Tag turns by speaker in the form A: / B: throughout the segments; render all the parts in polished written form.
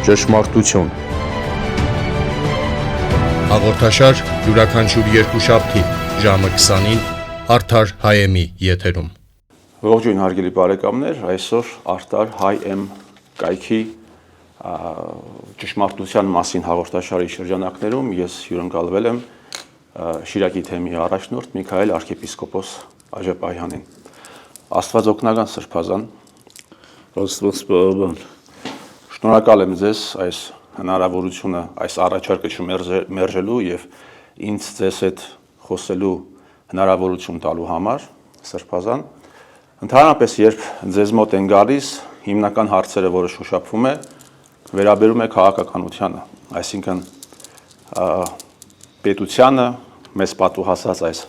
A: Ճշմարտություն։ Հաղորդաշար յուրաքանչյուր երկուշաբթի ժամը 20-ին Արդար Հայեմի եթերում։
B: Ողջույն հարգելի բարեկամներ, այսօր Արդար Հայեմ կայքի ճշմարտության մասին հաղորդաշարի շրջանակներում ես հյուրընկալվել եմ Շիրակի թեմի առաջնորդ Միքայել arczepiskopos Աջապահյանին։ Աստված օգնական Սրբազան։
C: Աստված պահապան։
B: Շնորհակալ եմ ձեզ այս հնարավորությունը, այս առաջարկը չմերժելու եւ ինձ ձեզ հետ խոսելու հնարավորություն տալու համար, Սրբազան։ Ընդհանրապես, երբ ձեզ մոտ են գալիս, հիմնական հարցերը, որը շոշափվում է, վերաբերում է քաղաքականությանը, այսինքն պետությանը, մեզ պատուհասած այս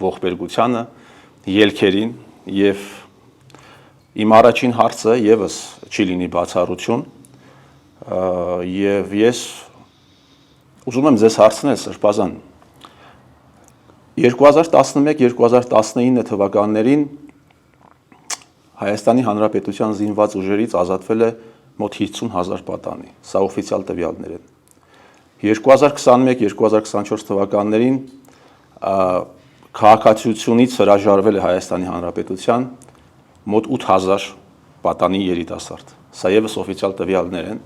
B: ողբերգությանը, ելքերին եւ իմ առաջին հարցը եւս չի լինի բացառություն եւ ես ուզում եմ ձեզ հարցնել Սրբազան 2011-2019 թվականներին Հայաստանի Հանրապետության զինված ուժերից ազատվել է մոտ 50,000 պատանի, սա օֆիցիալ տվյալներ են։ 2021-2024 թվականներին քաղաքացիությունից հրաժարվել է Հայաստանի Հանրապետության մոտ 8,000 պատանի երիտասարդ։ Սա եւս օֆիցիալ տվյալներ են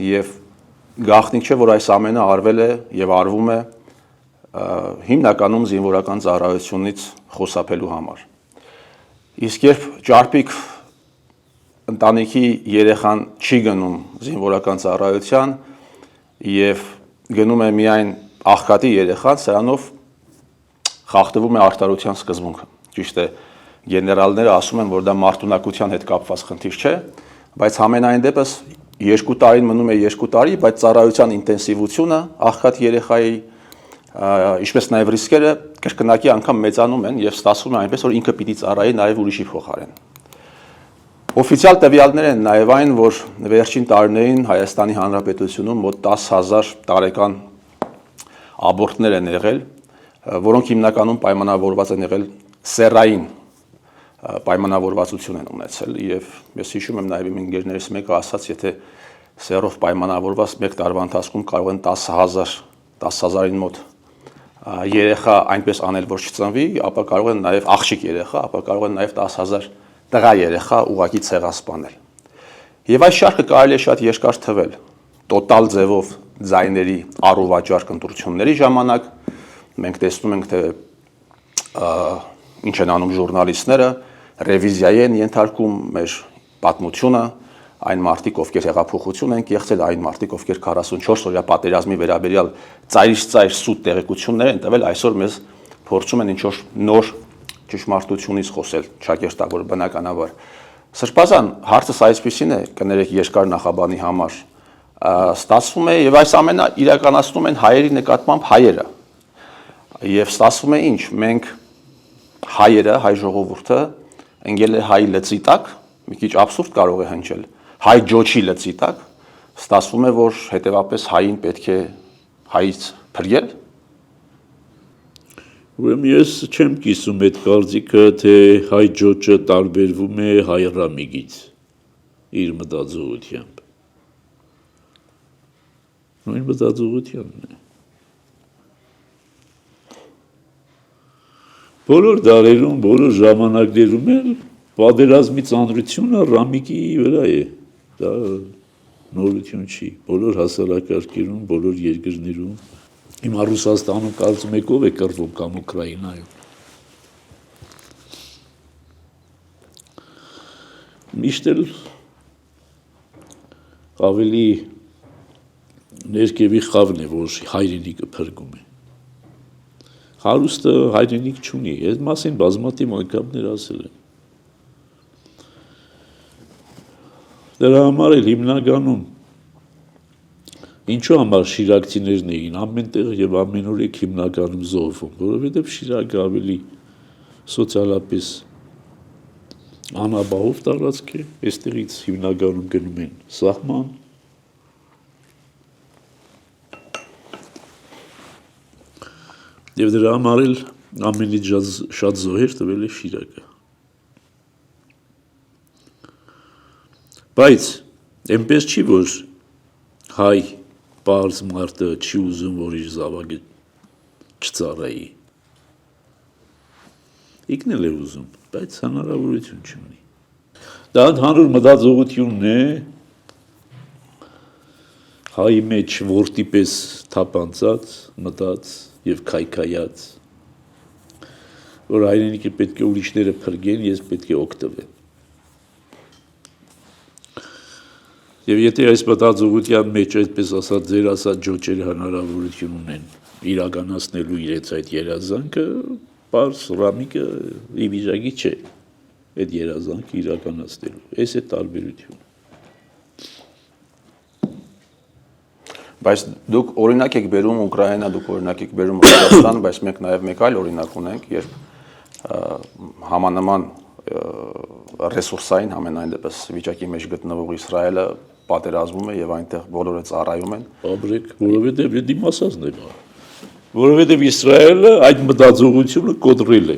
B: եւ գաղտնիք չէ, որ այս ամենը արվել է եւ արվում է հիմնականում զինվորական ծառայությունից խուսափելու համար։ Իսկ երբ ճարպիկ ընտանիքի երեխան չի գնում զինվորական ծառայության եւ գնում է միայն աղքատի երեխան, սրանով խախտվում է արդարության սկզբունքը։ Ճիշտ է, գեներալները ասում են, որ դա մարտունակության հետ կապված խնդիր չէ, բայց համենայն դեպս 2 տարին մնում է 2 տարի, բայց ծառայության ինտենսիվությունը աղքատ երեխայի, ինչպես նաև ռիսկերը կրկնակի անգամ մեծանում են եւ ստացվում է այնպես, որ ինքը պիտի ծառայի նաև ուրիշի փոխարեն։ Օֆիցիալ տվյալներ են նաև այն, որ վերջին տարիներին Հայաստանի Հանրապետությունում մոտ 10,000 տարեկան աբորտներ են եղել, որոնք հիմնականում պայմանավորված են եղել սեռային պայմանավորվածություն են ունեցել եւ ես հիշում եմ նաև իմ ընկերներից մեկը ասաց, եթե սեռով պայմանավորված 1 տարվա ընթացքում կարող են 10,000-ին մոտ երեխա այնպես անել, որ չծնվի, ապա կարող են նաև աղջիկ երեխա, ապա կարող են նաև 10,000 տղա երեխա ուղղակի ցեղասպանել։ Եվ այս շարքը կարելի է շատ երկար թվել, տոտալ ձևով ձայների առուվաճառ ընտրությունների ժամանակ մենք տեսնում ենք, թե ինչ են անում ժուրնալիստները, ռևիզիայի են ենթարկում մեր պատմությունը, այն մարդիկ, ովքեր հեղափոխություն են կեղծել, այն մարդիկ, ովքեր 44 օրյա պատերազմի վերաբերյալ ծայր սուտ տեղեկություններ են տվել, այսօր մեզ փորձում են ինչ-որ նոր ճշմարտությունից խոսել, ճակերտավոր բնականաբար։ Սրբազան, հարցս այսպեսին է, կներեք երկար նախաբանի համար, ստացվում է եւ այս ամենը իրականացնում են հայերի նկատմամբ հայերը։ Եվ ստացվում է ինչ, մենք հայերը, հայ ժողովուրդը ընկել է հայ լծի տակ, մի քիչ աբսուրդ կարող է հնչել, հայ ջոչի լծի տակ, ստացվում է, որ հետևապես հային պետք է հայից փրկել։
C: Ուրեմն ես չեմ կիսում այդ կարծիքը, թե հայ ջոչը տարբերվում է հայ ռամիկից իր մտածողությամբ։ Նույն մտածողությունն է։ Բոլոր դարերում, բոլոր ժամանակներում էլ պատերազմի ծանրությունը ռամիկի վրա է, դա նորություն չի, բոլոր հասարակարգերում, բոլոր երկրներում, հիմա Ռուսաստանում կարծում եք ով է կռվում կամ Ուկրաինայում։ Միշտ էլ ավելի ներքևի խավն է, որ հայրենիքը փրկում է։ Հարուստը հայրենիք չունի, այդ մասին բազմաթիվ անգամներ ասել եմ։ Դրա համար էլ հիմնականում ինչու համար շիրակցիներն էին ամենտեղ եւ ամեն օր եք հիմնականում զոհվում, որովհետեւ Շիրակը ավելի սոցիալապես անաբահով տարածք է, այստեղից հիմնականում գնում են սահման։ Եվ դրա համար էլ ամենից շատ զոհեր տվել է Շիրակը։ Բայց այնպես չի, որ հայ պարզ մարդը չի ուզում, որ իր զավակը չծառայի։ Ինքն էլ է ուզում, բայց հնարավորություն չունի։ Դա ընդհանուր մտածողությունն է, հայի մեջ որդի պես թափանցած, մտած եւ քայքայած, որ հայրենիքը պետք է ուրիշները փրկեն, ես պետք է օգտվեմ։ Եվ եթե այս մտածողության մեջ այդպես ասած ձեր ասած ջոջերը հնարավորություն ունեն իրականացնելու իրենց այդ երազանքը, պարզ Ռամիկը ի վիճակի չէ այդ երազանքը իրականացնելու։ Այս է տարբերությունը։
B: Բայց դուք օրինակ եք բերում Ուկրաինա, դուք օրինակ եք բերում Ռուսաստան, բայց մենք նաև մեկ այլ օրինակ ունենք, երբ համանման ռեսուրսային համենայն դեպս վիճակի մեջ գտնվող Իսրայելը պատերազմում է եւ այնտեղ բոլորը ծառայում են։
C: Բաբրեք, որովհետեւ դիմ ասածն է բա։ Որովհետեւ Իսրայելը այդ մտածողությունը կոտրել է։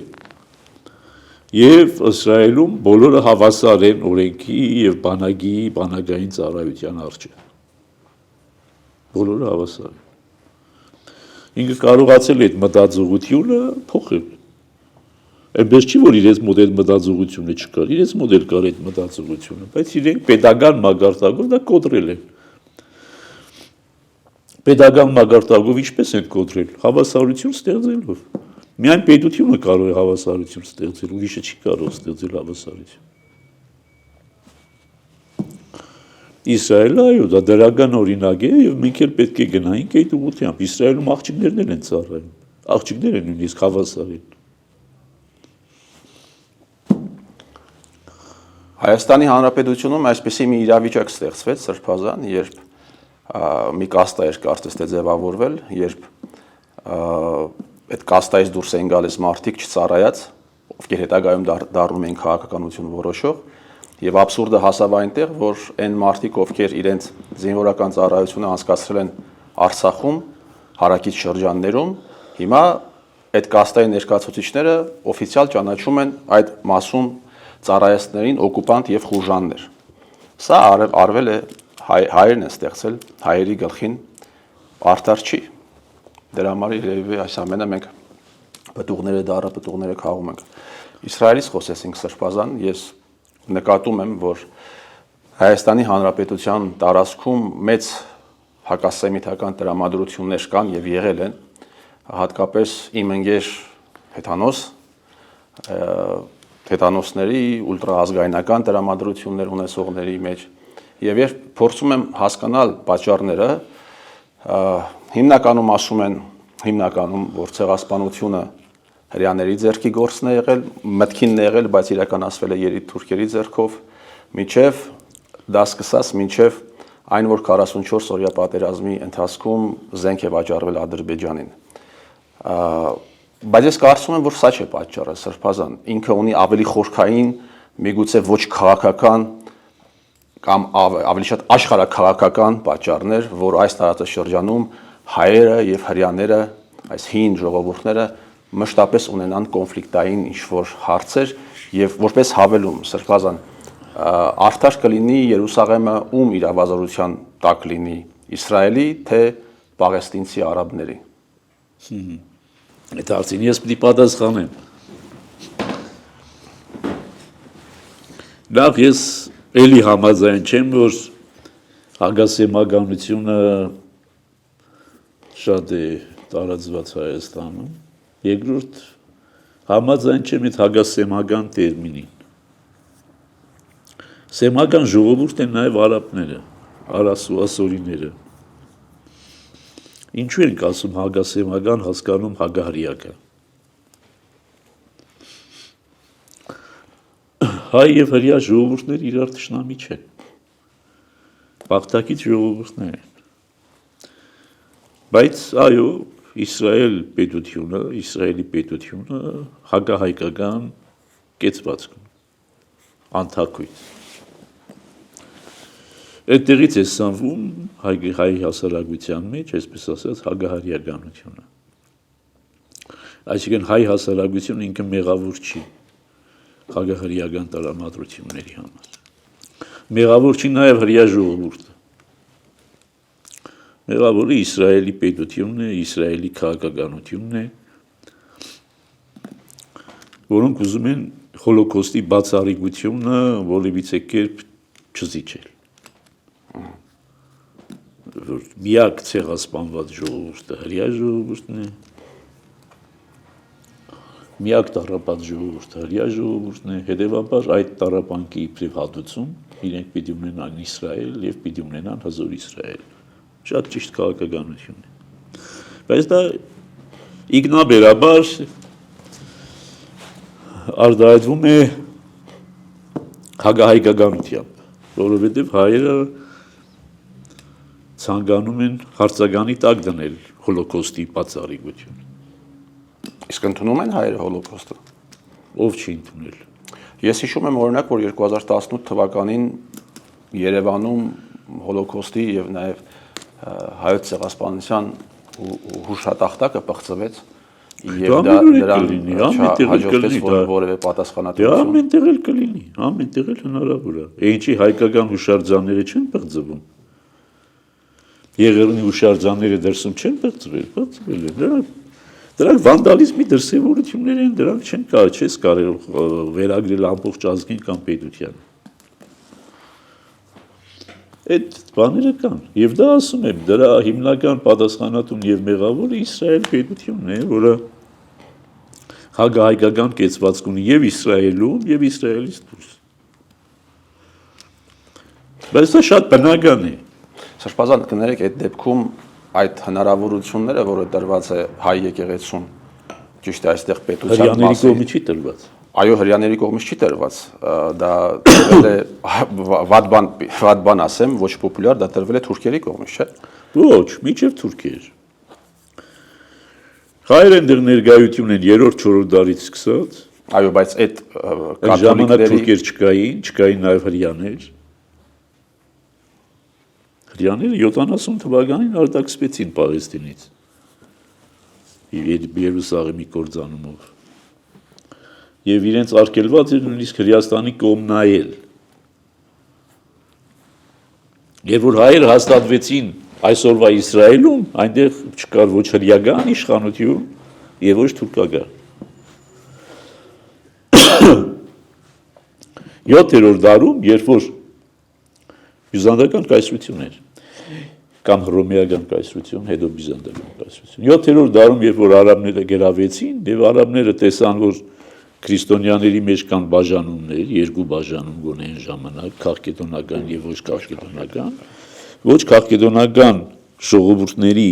C: Եվ Իսրայելում բոլորը հավասար են օրենքի եւ բանակային ծառայության առջեւ։ Բոլորը հավասար են։ Ինքը կարողացել է այդ մտածողությունը փոխել։ Այնպես չի, որ իրենց մոտ այդ մտածողությունը չկար, իրենց մոտ էլ կար այդ մտածողությունը, բայց իրենք պետական մագարտակով դա կոտրել են։ Պետական մագարտակով ինչպես են կոտրել, հավասարություն ստեղծելով։ Միայն պետությունը կարող է հավասարություն ստեղծել, ուրիշը չի կարող ստեղծել հավասարություն։ Իսրայելը այո, դա դրական օրինակ է եւ մենք էլ պետք է գնայինք այդ ուղղությամբ։ Իսրայելում աղջիկներն են ծառայում, աղջիկները նույնիսկ հավասար են։
B: Հայաստանի Հանրապետությունում այսպեսի մի իրավիճակ ստեղծվեց սրբազան, երբ մի կաստա էր կարծես թե ձևավորվել, երբ այդ կաստայից դուրս են գալիս մարդիկ չծառայած, ովքեր հետագայում դառնում են քաղաքականություն որոշող, եւ абսուրդը հասավ այնտեղ, որ այն մարդիկ, ովքեր իրենց զինվորական ծառայությունը անցկացրել են Արցախում, հարակից շրջաններում, հիմա այդ կաստայի ներկայացուցիչները օֆիցիալ ճանաչում են այդ մասում ծառայեցներին օկուպանտ եւ խուժաններ։ Սա արվել է հայերն են ստեղծել, հայերի գլխին արդար չի։ Դրա համար երևի այս ամենը մենք պտուղները քաղում ենք։ Իսրայելից խոսեցինք սրբազան, ես նկատում եմ, որ Հայաստանի Հանրապետության տարածքում մեծ հակասեմիտական տրամադրություններ կան եւ եղել են, հատկապես իմ ընկեր հեթանոսների ուլտրաազգայնական տրամադրություններ ունեցողների մեջ եւ երբ փորձում եմ հասկանալ պատճառները, հիմնականում ասում են, որ ցեղասպանությունը հрьяաների ձեռքի գործն է եղել, մտքինն է եղել, բայց իրականացվել է երիտթուրքերի ձեռքով, մինչև դա սկսած մինչև այն, որ 44 օրյա պատերազմի ընթացքում զենք է վաճառվել Ադրբեջանին։ Բայց ես կարծում եմ, որ սա չէ պատճառը, սրբազան, ինքը ունի ավելի խորքային, միգուցե ոչ քաղաքական կամ ավելի շատ աշխարհաքաղաքական պատճառներ, որ այս տարածաշրջանում հայերը եւ հрьяաները, այս հին ժողովուրդները մշտապես ունենան կոնֆլիկտային ինչ-որ հարցեր եւ որպես հավելում սրբազան արդար կլինի Երուսաղեմը ում իրավազորության տակ լինի Իսրայելի թե պաղեստինցի արաբների։
C: Այդ հարցին ես պիտի պատասխանեմ։ Լավ, ես էլի համաձայն չեմ, որ հագասեմականությունը շատ է տարածված Հայաստանում։ Երկրորդ, համաձայն չեմ այդ հագասեմական տերմինին։ Սեմական ժողովուրդ են նաև արաբները, ասորիները։ Ինչու ենք ասում հագասեմական, հասկանում հագահրիական։ Հայ եւ հրյա ժողովուրդներ իրար թշնամի չեն։ Բաղթակից ժողովուրդներ են։ Բայց այո, Իսրայելի պետությունը հագահայկական կեցվածք անթակույց։ Այդտեղից է սանվում հայ հասարակության մեջ, այսպես ասած, հագահարիականությունը։ Այսինքն հայ հասարակությունը ինքը մեղավոր չի հագահարիական տրամադրությունների համար։ Մեղավոր չի նաև հրյա ժողովուրդը։ Մեղավորը Իսրայելի պետությունն է, Իսրայելի քաղաքականությունն է, որոնք ուզում են հոլոկոստի բացառիկությունը որևիցե կերպ չզիջել։ Որ միակ ցեղասպանված ժողովուրդը հրեա ժողովուրդն է, միակ տառապած ժողովուրդը հրեա ժողովուրդն է, հետևաբար այդ տառապանքի իբրև հատուցում իրենք պիտի ունենան Իսրայել եւ պիտի ունենան հզոր Իսրայել։ Շատ ճիշտ քաղաքականություն է։ Բայց դա իգնաբերաբար արտահայտվում է հակահայկականությամբ, որովհետև հայերը ցանկանում են հարցականի տակ դնել հոլոկոստի բացառիկությունը։
B: Իսկ ընդունում են հայերը հոլոկոստը։
C: Ով չի ընդունել։
B: Ես հիշում եմ օրինակ, որ 2018 թվականին Երևանում հոլոկոստի եւ նաեւ հայոց ցեղասպանության հուշատախտակը պղծվեց եւ դրան հաջորդեց որևէ պատասխանատվություն։
C: Ամեն տեղ էլ կլինի, ամեն տեղ էլ հնարավոր է։ Ինչի հայկական հուշարձանները չեն պղծվում։ Եղեռնի հուշարձանները դրսում չեն պղծվել են։ Դրանք վանդալիզմի դրսևորություններ են, դրանք չես կարող վերագրել ամբողջ ազգին կամ պետության։ Այդ բաները կան, եւ դա ասում եմ, դրա հիմնական պատասխանատուն եւ մեղավորը Իսրայել պետությունն է, որը հակահայկական կեցվածք ունի եւ Իսրայելում եւ Իսրայելից դուրս։ Բայց դա շատ բնական է։
B: Սրբազան կներեք այդ դեպքում այդ հնարավորությունները, որը տրված է հայ եկեղեցուն, ճիշտ է այստեղ պետության
C: հрьяաների կողմից չի տրված։
B: Այո, հрьяաների կողմից չի տրված, դա տրվել է վատ բան ասեմ, ոչ պոպուլյար, դա տրվել է թուրքերի կողմից, չէ՞։
C: Ոչ, միջև թուրքեր։ Հայերեն դեռ ներկայություն են 3-4 դարից սկսած։
B: Այո, բայց այդ
C: ժամանակ թուրքեր չկային նաև հрьяաներ։ Հрьяաները 70 թվականին արտաքսվեցին Պաղեստինից։ Երուսաղեմի կործանումով։ Եվ իրենց արգելված էր նույնիսկ Հրեաստանի կողմ նայել։ Երբ որ հայերը հաստատվեցին այսօրվա Իսրայելում, այնտեղ չկար ոչ հրեական իշխանություն եւ ոչ թուրքական։ 7-րդ դարում, երբ որ բյուզանդական կայսրություն էր, կամ հռոմեական կայսրություն, հետո բյուզանդական կայսրություն։ 7-րդ դարում, երբ որ արաբները գերավեցին, եւ արաբները տեսան, որ քրիստոնյաների մեջ կան բաժանումներ, երկու բաժանում գոնե այն ժամանակ, քաղկետոնական եւ ոչ քաղկետոնական, ոչ քաղկետոնական ժողովուրդների,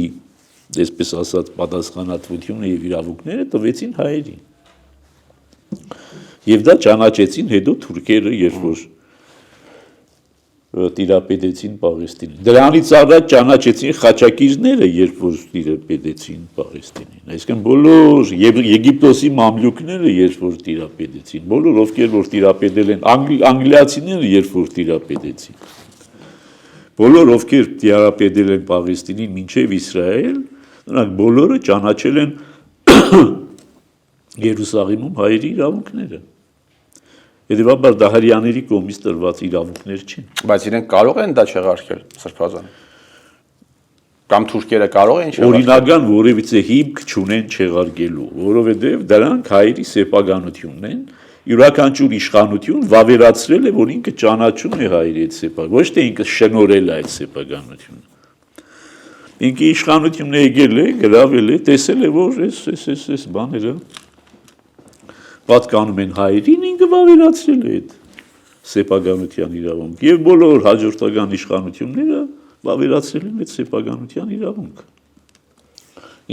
C: այսպես ասած, պատասխանատվությունը եւ իրավունքները տվեցին հայերին։ Եվ դա ճանաչեցին հետո թուրքերը, երբ որ տիրապետեցին Պաղեստինին։ Դրանից առաջ ճանաչեցին խաչակիրները, երբ որ տիրապետեցին Պաղեստինին։ Այսինքն բոլոր Եգիպտոսի մամլուկները, երբ որ տիրապետեցին, բոլոր ովքեր որ տիրապետել են, անգլիացիները, երբ որ տիրապետեցին։ Բոլոր ովքեր տիրապետել են Պաղեստինին մինչև Իսրայել, նրանք բոլորը ճանաչել են Երուսաղեմում հայերի իրավունքները։ Հետևաբար դա հрьяաների կողմից տրված իրավունքներ չեն։ Բայց
B: իրենք կարող են դա չեղարկել, Սրբազան։ Կամ թուրքերը կարող են չեղարկել։
C: Օրինական որևիցե հիմք չունեն չեղարկելու, որովհետև դրանք հայերի սեփականությունն են, յուրաքանչյուր իշխանություն վավերացրել է, որ ինքը ճանաչում է հայերի այդ սեփական, ոչ թե ինքը շնորհել է այդ սեփականությունը։ Ինքը իշխանությունն եկել է, գրավել է, տեսել է, որ այս բաները պատկանում են հայերին, ինքը վավերացրել է այդ սեփականության իրավունք եւ բոլոր հաջորդական իշխանությունները վավերացրել են այդ սեփականության իրավունք։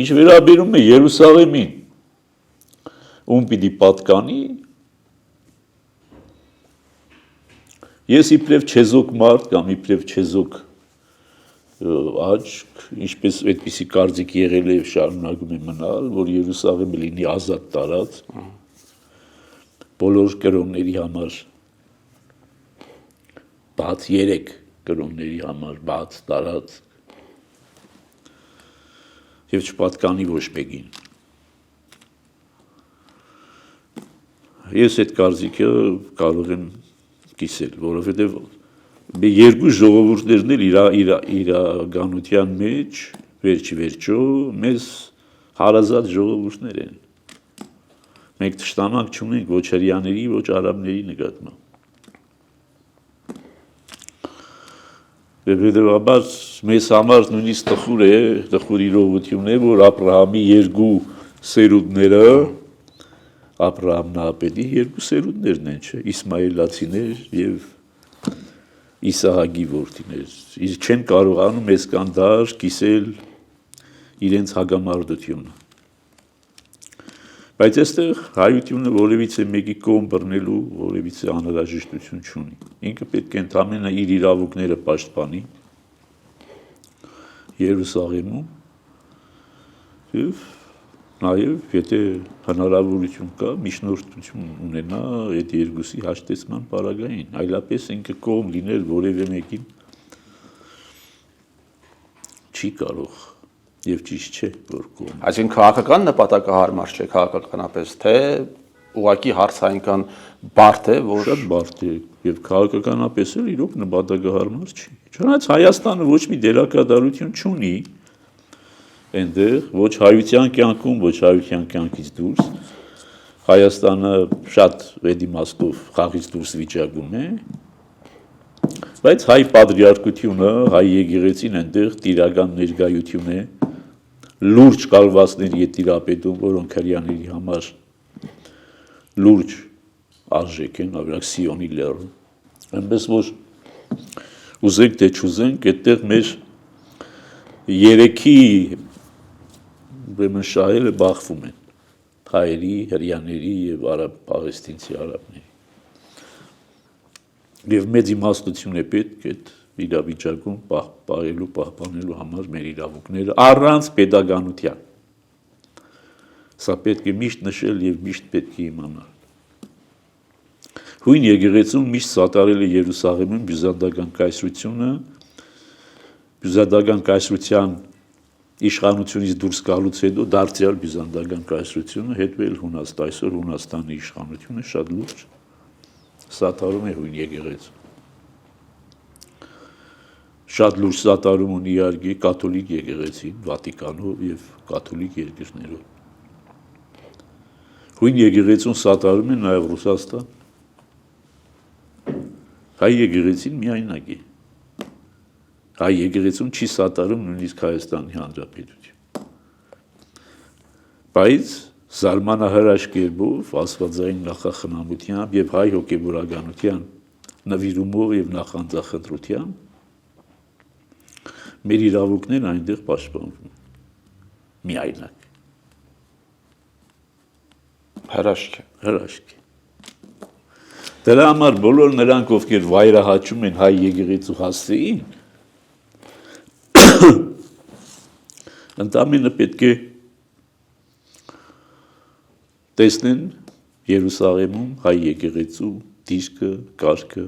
C: Ինչ վերաբերում է Երուսաղեմին, ում պիտի պատկանի, ես իբրև չեզոք մարդ կամ իբրև չեզոք աչք, ինչպես այդպիսի կարծիք եղել է շարունակում է մնալ, որ Երուսաղեմը լինի ազատ տարածք բոլոր կրոնների համար բաց 3 կրոնների համար բաց տարած եւ չպատկանի ոչ մեկին։ Ես այդ կարծիքը կարող եմ կիսել, որովհետեւ երկու ժողովուրդներն էլ իրականության մեջ վերջո մեզ հարազատ ժողովուրդներ են։ Մենք թշնամանք չունենք ոչ հրեաների, ոչ արաբների նկատմամբ։ Հետևաբար մեզ համար նույնիսկ տխուր իրողություն է, որ Աբրահամի երկու սերունդները Աբրահամ նահապետի երկու սերունդներն են, չէ, իսմայելացիներ եւ Իսահակի որդիներ, չեն կարողանում այսքան կիսել իրենց հագամարտությունը։ Բայց այստեղ հայությունը որևիցե մեկի կողմ բռնելու որևիցե անհրաժեշտություն չունի։ Ինքը պետք է ընդամենը իր իրավունքները պաշտպանի Երուսաղեմում եւ նաեւ եթե հնարավորություն կա միջնորդություն ունենա այդ երկուսի հաշտեցման պարագային, այլապես ինքը կողմ լինել որևէ մեկին չի կարող եւ ճիշտ չէ որ կողմ։
B: Այսինքն քաղաքական նպատակահարմար չէ քաղաքականապես, թե ուղղակի հարցայինքան բարդ է, որ
C: շատ բարդ է եւ քաղաքականապես էլ իրոք նպատակահարմար չի։ Չնայած Հայաստանը ոչ մի դերակատարություն չունի այնտեղ ոչ հայության կյանքում, ոչ հայության կյանքից դուրս Հայաստանը շատ վեդիմաստով խաղից դուրս վիճակում է, բայց հայ պատրիարքությունը, հայ եկեղեցին այնտեղ տիրական ներկայություն է, լուրջ կալվածների է տիրապետում, որոնք հրեաների համար լուրջ արժեք են, ավրակ Սիոնի լեռը, այնպես որ ուզենք թե չուզենք, այդտեղ մեր երեքի ուրեմն շահերը բախվում են հայերի, հրեաների եւ պաղեստինցի արաբների։ Եվ մեծ իմաստություն է պետք այդ իրավիճակում պահպանելու համար մեր իրավունքները առանց պետականության։ Սա պետք է միշտ նշել եւ միշտ պետք է իմանալ։ Հույն եկեղեցուն միշտ սատարել է Երուսաղեմում բյուզանդական կայսրությունը, բյուզանդական կայսրության իշխանությունից դուրս գալուց հետո դարձյալ բյուզանդական կայսրությունը հետվել Հունաստան, այսօր Հունաստանի իշխանությունը շատ լուրջ սատարում է հույն եկեղեցու։ Շատ լուրջ սատարում ունի իհարկե կաթոլիկ եկեղեցին, Վատիկանով եւ կաթոլիկ երկրներով։ Հույն եկեղեցուն սատարում է նաեւ Ռուսաստան։ Հայ եկեղեցին միայնակ է։ Հայ եկեղեցուն չի սատարում նույնիսկ Հայաստանի Հանրապետություն։ Բայց զարմանահրաշ կերպով աստվածային նախախնամությամբ եւ հայ հոգեվորականության նվիրումով եւ նախանձախնդրությամբ մեր իրավունքներն այնտեղ պաշտպանվում են։ Միայնակ։
B: հրաշք է։
C: Հրաշք է։ Դրա համար բոլոր նրանք, ովքեր վայրահաչում են հայ եկեղեցու հասցեին, ընդամենը պետք է տեսնեն Երուսաղեմում հայ եկեղեցու դիրքը, կարգը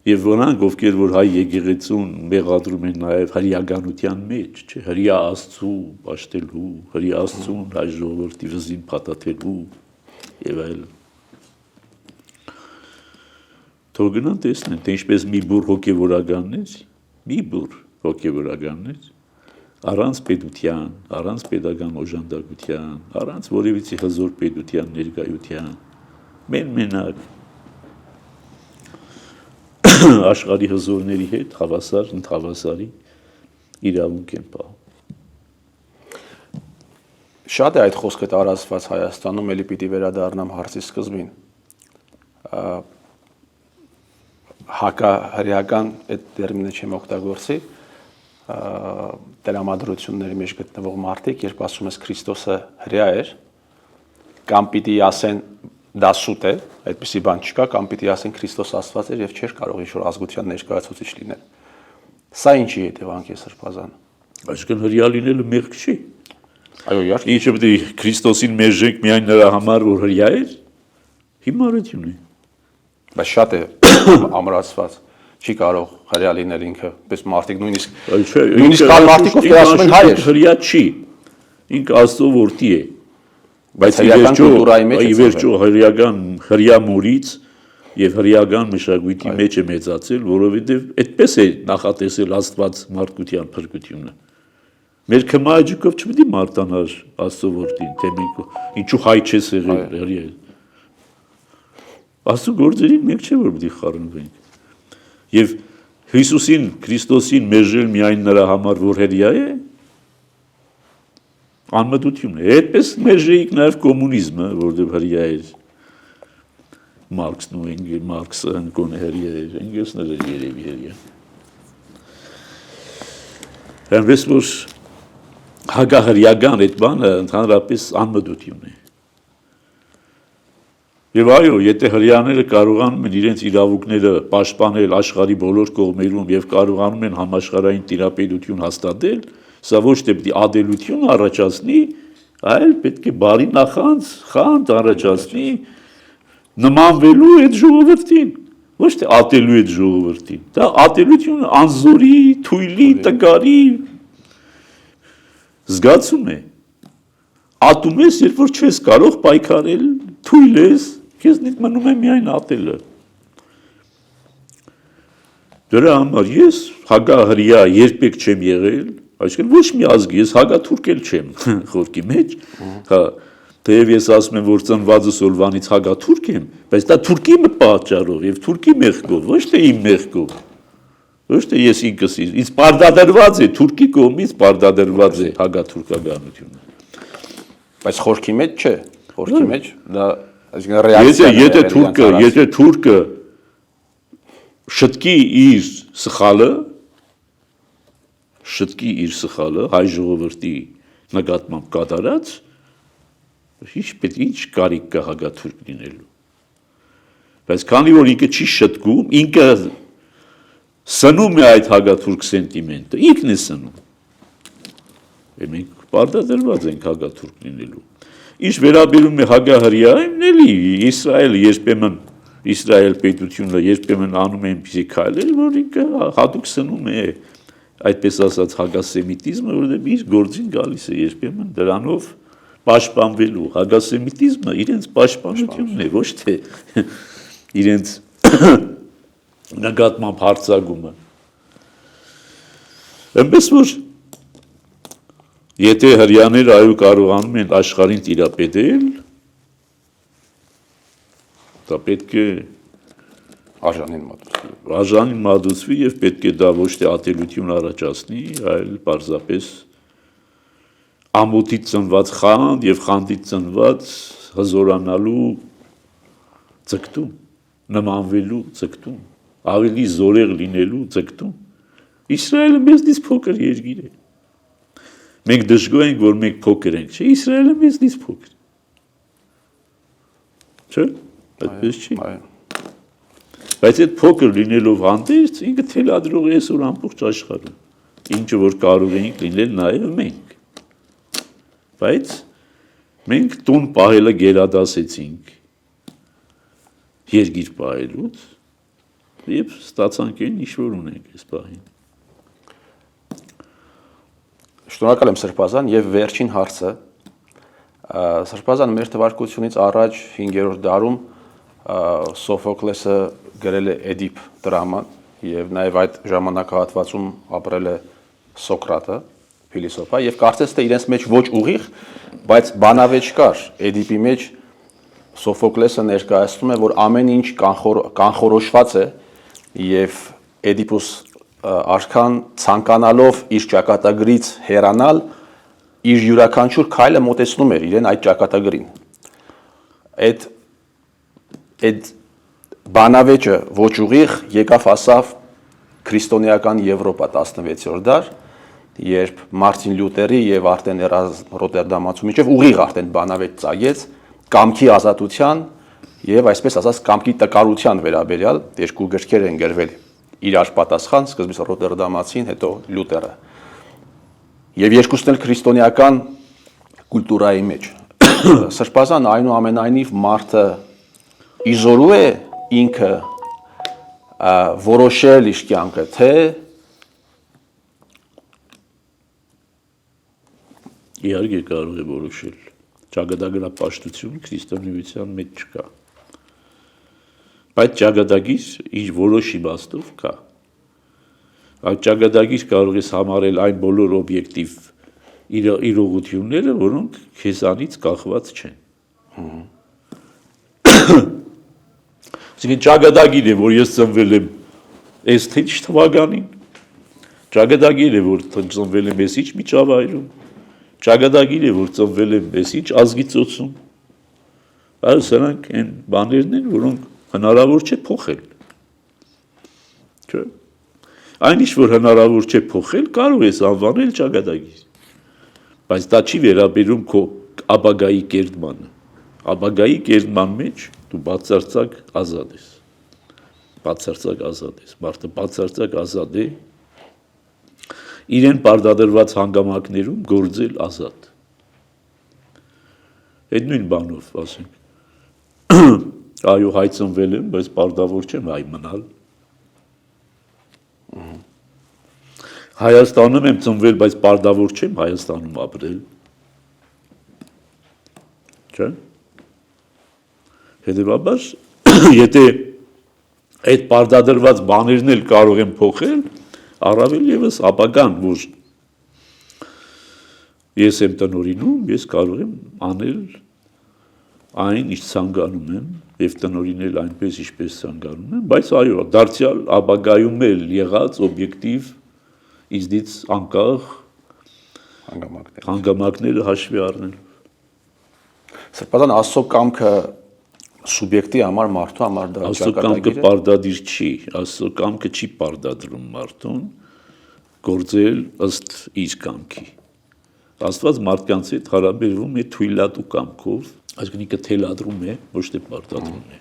C: եւ որանք, ովքեր որ հայ եկեղեցուն մեղադրում են նաեւ հրեականության մեջ, չէ, հրեա Աստծու պաշտելու, հրեա Աստծուն հայ ժողովրդի վզին փաթաթելու եւ այլն։ Թող գնան տեսնեն, թե ինչպես մի բուր հոգեվորականներ, առանց պետության, առանց պետական օժանդակության, առանց որևիցե հզոր պետության ներկայության, մենակ աշխարհի հզորների հետ ընդհավասարի իրավունք են պահում։
B: Շատ է այդ խոսքը տարածված Հայաստանում, էլի պիտի վերադառնամ հարցի սկզբին։ Հակահրեական այդ տերմինը չեմ օգտագործի, տրամադրությունների մեջ գտնվող մարդիկ, երբ ասում ես Քրիստոսը հրեա էր, կամ պիտի ասեն դա սուտ է, այդպիսի բան չկա, կամ պիտի ասեն Քրիստոս Աստված էր եւ չէր կարող ինչ-որ ազգության ներկայացուցիչ լինել։ Սա ինչի հետևանք է սրբազան։
C: Այսինքն հրեա լինելը մեղք չի։
B: Այո, իհարկե։
C: Ինչը պետք է Քրիստոսին մերժենք միայն նրա համար, որ հրեա էր, հիմարություն է։
B: Բայց շատ է ամրացված, չի կարող հրեա լինել ինքը, պես մարդիկ նույնիսկ կան մարդիկ, ովքեր ասում են հայ էր։
C: Հրեա չի, ինքը Աստծո որդի է, բայց ի վերջո հրեական հրեա մորից եւ հրեական մշակույթի մեջ է մեծացել, որովհետեւ այդպես է նախատեսել Աստված մարդկության փրկությունը։ Մեր քմայջուկով չպետք է մարտանար Աստծո որդին, թե մենք ինչու հայ չես եղել հրեա։ Աստծո գործերին մենք չէ որ պիտի խառնվենք։ Եվ Հիսուսին, Քրիստոսին մերժել միայն նրա համար, որ հրեա է, անմտություն է։ Այդպես մերժեիք նաև կոմունիզմը, որտեղ հրեա էր Մարքսն ու Մարքսը ընկոն հրեա էր, Էնգելսն էր երևի հրեա։ Այնպես որ հակահրեական այդ բանը ընդհանրապես անմտություն է։ Եվ այո, եթե հրեաները կարողանում են իրենց իրավունքները պաշտպանել աշխարհի բոլոր կողմերում եւ կարողանում են համաշխարհային տիրապետություն հաստատել, սա ոչ թե պիտի ադելություն առաջացնի, այլ պետք է բարի նախանձ, խանդ առաջացնի նմանվելու այդ ժողովրդին, ոչ թե ատելու այդ ժողովրդին։ Դա ատելությունը անզորի, թույլի, տկարի զգացում է։ Ատում ես, երբ որ չես կարող պայքարել, թույլ ես, քեզնից մնում է միայն ատելը։ Դրա համար ես հակահրեա երբեք չեմ եղել, այսինքն ոչ մի ազգի, ես հակաթուրք էլ չեմ խորքի մեջ, հա, թեև ես ասում եմ, որ ծնվածս օրվանից հակաթուրք եմ, բայց դա թուրքի պատճառով եւ թուրքի մեղքով, ոչ թե իմ մեղքով։ Ոչ թե ես ինքս ինձ պարտադրված է թուրքի կողմից պարտադրված է հակաթուրքականությունը։
B: Բայց խորքի մեջ չէ, խորքի մեջ դա այսինքն ռեակցիա է։
C: Եթե թուրքը շտկի իր սխալը հայ ժողովրդի նկատմամբ կատարած, ինչ կարիք կա հակաթուրք լինելու։ Բայց քանի որ ինքը չի շտկում, ինքը սնում է այդ հակաթուրք սենտիմենտը, ինքն է սնում։ Մենք պարտադրված ենք հակաթուրք լինելու։ Ինչ վերաբերում է հակահրեային, էլի Իսրայելը երբեմն Իսրայել պետությունը երբեմն անում է այնպիսի քայլեր, որ ինքը հատուկ սնում է այդպես ասած հակասեմիտիզմը, որովհետև իր գործին գալիս է երբեմն դրանով պաշտպանվելու։ Հակասեմիտիզմը իրենց պաշտպանությունն է, ոչ թե իրենց նկատմամբ հարձակումը։ Այնպես որ եթե հրեաները այո կարողանում են աշխարհին տիրապետել, դա պետք է արժանին մատուցվի եւ պետք է դա ոչ թե ատելություն առաջացնի, այլ պարզապես ամոթից ծնված խանդ եւ խանդից ծնված հզորանալու ցկտում, նմանվելու ցկտում, ավելի զորեղ լինելու ցկտում։ Իսրայելը մեզնից փոքր երկիր է։ Մենք դժգոհ ենք, որ մենք փոքր ենք, չէ՞, Իսրայելը մեզնից փոքր։ Չէ՞, այդպես չի։ Բայց այդ փոքր լինելով հանդերձ, ինքը թելադրող է այսօր ամբողջ աշխարհում, ինչը որ կարող էինք լինել նաև մենք։ Բայց մենք տուն պահելը գերադասեցինք երկիր պահելուց եւ ստացանք այն ինչ որ ունենք այս պահին։
B: Շնորհակալ եմ Սրբազան եւ վերջին հարցը Սրբազան մեր թվարկությունից առաջ 5-րդ դարում Սոֆոկլեսը գրել է Էդիպ դրաման եւ նաեւ այդ ժամանակահատվածում ապրել է Սոկրատը, փիլիսոփա եւ կարծես թե իրենց մեջ ոչ ուղիղ, բայց բանավեճ կար Էդիպի մեջ Սոֆոկլեսը ներկայացնում է, որ ամեն ինչ կանխորոշված է եւ Էդիպոս արքան ցանկանալով իր ճակատագրից հեռանալ, իր յուրաքանչյուր քայլը մոտեցնում էր իրեն այդ ճակատագրին։ Այդ բանավեճը ոչ ուղիղ եկավ հասավ քրիստոնեական Եվրոպա 16-րդ դար, երբ Մարտին Լյութերի եւ արդեն Ռոտերդամացու միջև ուղիղ արդեն բանավեճ ծագեց կամքի ազատության եւ այսպես ասած կամքի տկարության վերաբերյալ երկու գրքեր են գրվել իրար պատասխան, սկզբից Ռոտերդամացին, հետո Լյութերը։ Եվ երկուսն էլ քրիստոնեական կուլտուրայի մեջ։ Սրբազան այնուամենայնիվ մարդը իզորու է ինքը որոշել իր կյանքը, թե
C: իհարկե կարող է որոշել։ Ճակատագրապաշտություն քրիստոնեության մեջ չկա։ Բայց ճակատագիր իր որոշ իմաստով կա։ Այդ ճակատագիր կարող ես համարել այն բոլոր օբյեկտիվ իրողությունները, որոնք քեզանից կախված չեն։ Այսինքն ճակատագիր է, որ ես ծնվել եմ այս թե ինչ թվականին, ճակատագիր է, որ ծնվել եմ այս ինչ միջավայրում, ճակատագիր է, որ ծնվել եմ այս ինչ ազգի ծոցում, բայց սրանք այն բաներն են, որոնք հնարավոր չէ փոխել։ Չէ՞։ Այն ինչ որ հնարավոր չէ փոխել, կարող ես անվանել ճակատագիր։ Բայց դա չի վերաբերում քո ապագայի կերտմանը։ Ապագայի կերտման մեջ դու բացարձակ ազատ ես։ Բացարձակ ազատ ես։ Մարդը բացարձակ ազատ է իրեն պարտադրված հանգամանքներում գործել ազատ։ Այդ նույն բանով ասենք։ Այո, հայ ծնվել եմ, բայց պարտավոր չեմ հայ մնալ։ Հայաստանում եմ ծնվել, բայց պարտավոր չեմ Հայաստանում ապրել։ Չէ՞։ Հետևաբար, եթե այդ պարտադրված բաներն էլ կարող եմ փոխել, առավել ևս ապագան, որ ես եմ տնօրինում, ես կարող եմ անել այն, ինչ ցանկանում եմ, եւ տնօրինել այնպես, ինչպես ցանկանում եմ, բայց այո, դարձյալ ապագայում էլ եղած օբյեկտիվ իզնից անկախ հանգամանքները հաշվի առնել։
B: Սրբազան Աստծո կամքը սուբյեկտի համար, մարդու համար դա
C: Աստծո կամքը պարտադիր չի, Աստծո կամքը չի պարտադրում մարդուն գործել ըստ իր կամքի։ Աստված մարդկանց հետ հարաբերվում է թույլատու կամքով, այսինքն ինքը թելադրում է, ոչ թե պարտադրում է։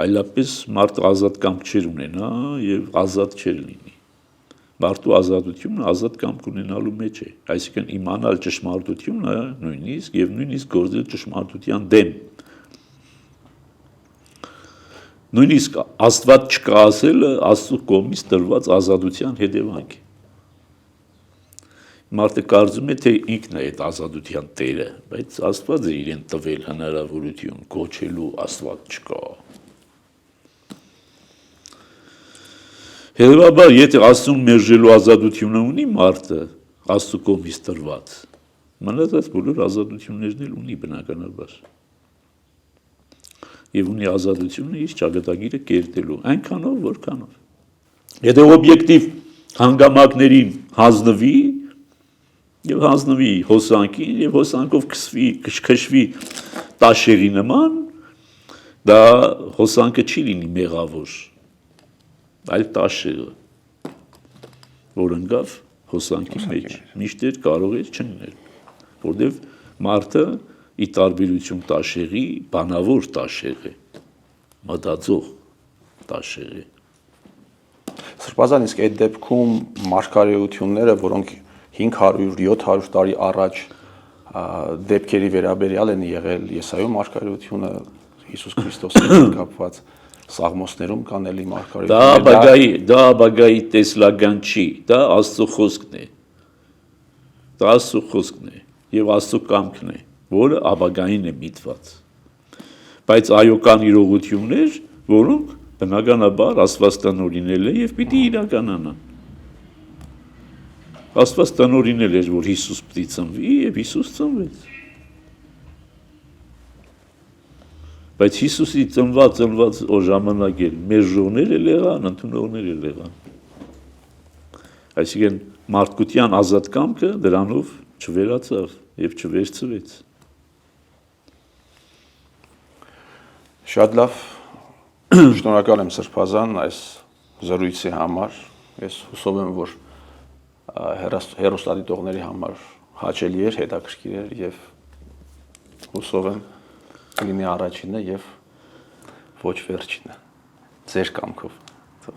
C: Այլապես մարդը ազատ կամք չէր ունենա եւ ազատ չէր լինի։ Մարդու ազատությունը ազատ կամք ունենալու մեջ է, այսինքն իմանալ ճշմարտությունը նույնիսկ եւ նույնիսկ գործել ճշմարտության դեմ։ Նույնիսկ Աստված չկա ասելը Աստծո կողմից տրված ազատության հետևանք է։ Մարդը կարծում է, թե ինքն է այդ ազատության տերը, բայց Աստված է իրեն տվել հնարավորություն կոչելու Աստված չկա։ Հետևաբար, եթե Աստծուն մերժելու ազատությունը ունի մարդը, Աստծո կողմից տրված, մնացած բոլոր ազատություններն էլ ունի բնականաբար։ Եվ ունի ազատությունը իր ճակատագիրը կերտելու, այնքանով, որքանով։ Եթե օբյեկտիվ հանգամանքներին հանձնվի, եւ հանձնվի հոսանքին, եւ հոսանքով քշվի տաշերի նման, դա հոսանքը չի լինի մեղավոր, այլ տաշերը, որ ընկավ հոսանքի մեջ, միշտ կարող է չլինել, որտեվ մարդը ի տարբերություն տաշերի, բանավոր տաշեր է, մտածող տաշեր է։
B: Սրբազան իսկ այդ դեպքում մարգարեությունները, որոնք 500-700 տարի առաջ դեպքերի վերաբերյալ են եղել Եսայու մարգարեությունը Հիսուս Քրիստոսի հետ կապված Սաղմոսներում կան էլի մարգարեություններ։
C: Դա ապագայի տեսլական չի, դա Աստծո խոսքն է։ Դա Աստծո խոսքն է եւ Աստծո կամքն է, որը ապագային է միտված։ Բայց այո կան իրողություններ, որոնք բնականաբար Աստված տնօրինել է եւ պիտի իրականանան։ Աստված տնօրինել էր, որ Հիսուս պիտի ծնվի եւ Հիսուս ծնվեց։ Բայց Հիսուսի ծնված ժամանակ էլ մերժողներ էլ եղան, ընդունողներ էլ եղան։ Այսինքն մարդկության ազատ կամքը դրանով չվերացավ եւ չվերցվեց։
B: Շատ լավ, շնորհակալ եմ Սրբազան այս զրույցի համար։ Ես հուսով եմ, որ հեռուստադիտողների համար հաճելի էր, հետաքրքիր էր եւ հուսով եմ լինի առաջինը եւ ոչ վերջինը ձեր կամքով։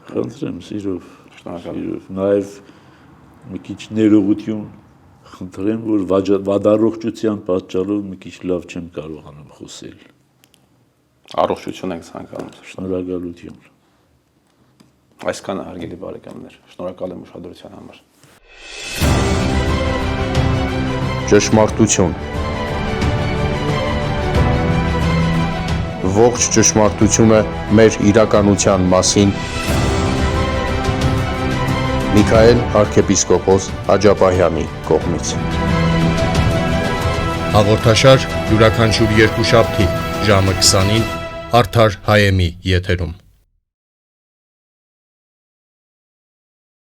C: Խնդրեմ սիրով,
B: Շնորհակալ եմ։
C: Նաեւ մի քիչ ներողություն խնդրեմ, որ վադառողջության պատճառով մի քիչ լավ չեմ կարողանում խոսել։
B: Առողջություն ենք ցանկանում։
C: Շնորհակալություն։
B: Այսքանը հարգելի բարեկամներ, շնորհակալ եմ ուշադրության համար։
A: Ճշմարտություն ողջ ճշմարտությունը մեր իրականության մասին Միքայել arczepiskopos Աջապահյանի կողմից։ Հաղորդաշար յուրաքանչյուր երկուշաբթի ժամը 20-ին Արդար Հայեմի եթերում։